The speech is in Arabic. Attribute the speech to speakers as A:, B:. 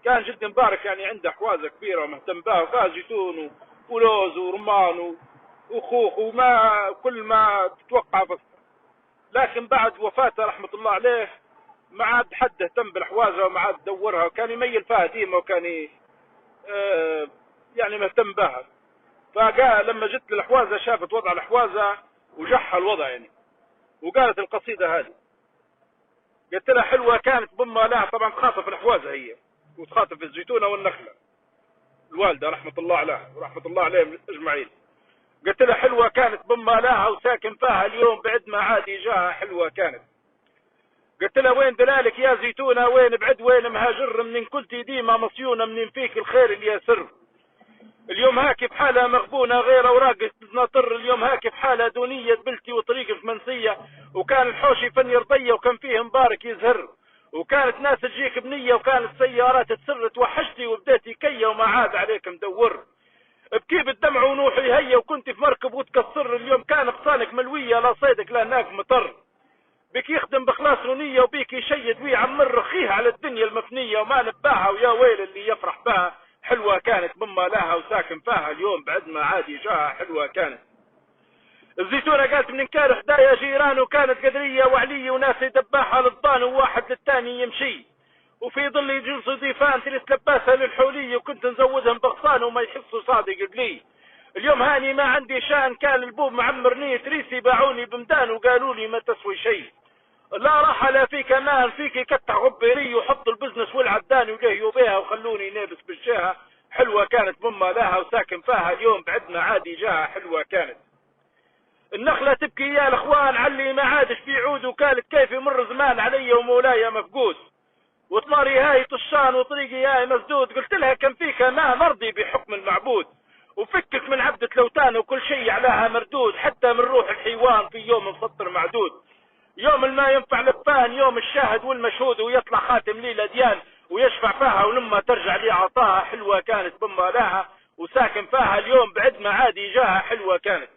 A: كان جدا مبارك يعني عنده حوازه كبيره ومهتم بها، وفيها زيتون ولوز ورمان وخوخ وما كل ما تتوقع بس. لكن بعد وفاته رحمه الله عليه ما عاد حد اهتم بالحوازه وما عاد دورها، وكان يميل فيها ديما وكان يعني مهتم بها. فقال لما جت للحوازه شافت وضع الحوازه وجحها الوضع يعني، وقالت القصيده هذه. قلت لها حلوه كانت بما لها، طبعا تخاطب الحوازه هي وتخاطب الزيتونه والنخله الوالده رحمه الله عليها ورحمه الله عليهم اجمعين. قلت لها حلوه كانت بما لها وساكن فيها اليوم بعد ما عاد جاها حلوه كانت. قلت لها وين دلالك يا زيتونه، وين بعد وين مهاجر، منين كنتي ديما مصيونه، منين فيك الخير اللي يسر. اليوم هاكي بحالة مغبونة غير اوراق ناطر، اليوم هاكي بحالة دونية دبلتي وطريق في منسية، وكان الحوش يفني رضية وكان فيه مبارك يزهر، وكانت ناس تجيك بنية وكانت سيارات تسر، توحشتي وبديتي كية وما عاد عليك مدور. بكي بالدمع ونوحي هيا وكنت في مركب وتكسر، اليوم كان اغصانك ملوية لا صيدك لا هناك مطر. بك يخدم بخلاص ونية وبيك يشيد ويعمر رخيها على الدنيا المفنية وما نباها، ويا ويل اللي يفرح بها. حلوة كانت بما لها وساكن فيها اليوم بعد ما عادي جاها حلوة كانت. الزيتونة قالت من كان حدايا جيران، وكانت قدرية وعلي وناس يدباها للضان وواحد للتاني يمشي، وفي ظل يجلسوا ضيفان تلت لباسها للحولية، وكنت نزودهم بغصان وما يحسوا صادق قبلي. اليوم هاني ما عندي شان، كان البوب معمرني تريسي باعوني بمدان وقالوا لي ما تسوي شيء. لا راح لا فيك امان، فيك يقطع غبيري وحط البزنس والعدان وجهيوا بيها وخلوني نابس بالجهه. حلوه كانت بما لها وساكن فيها اليوم بعدنا عادي جاها حلوه كانت. النخله تبكي يا الاخوان علي ما عادش في عود، وكالت كيف يمر زمان علي ومولاي مفقود، وطماري هاي طشان وطريقي هاي مسدود. قلت لها كم فيك ما مرضي بحكم المعبود، وفكك من عبدة لوتان وكل شيء عليها مردود، حتى من روح الحيوان في يوم مسطر معدود. يوم الما ينفع لبان يوم الشاهد والمشهود، ويطلع خاتم لي الاديان ويشفع فيها، ولما ترجع لي عطاها. حلوه كانت بما لها وساكن فيها اليوم بعد ما عادي جاها حلوه كانت.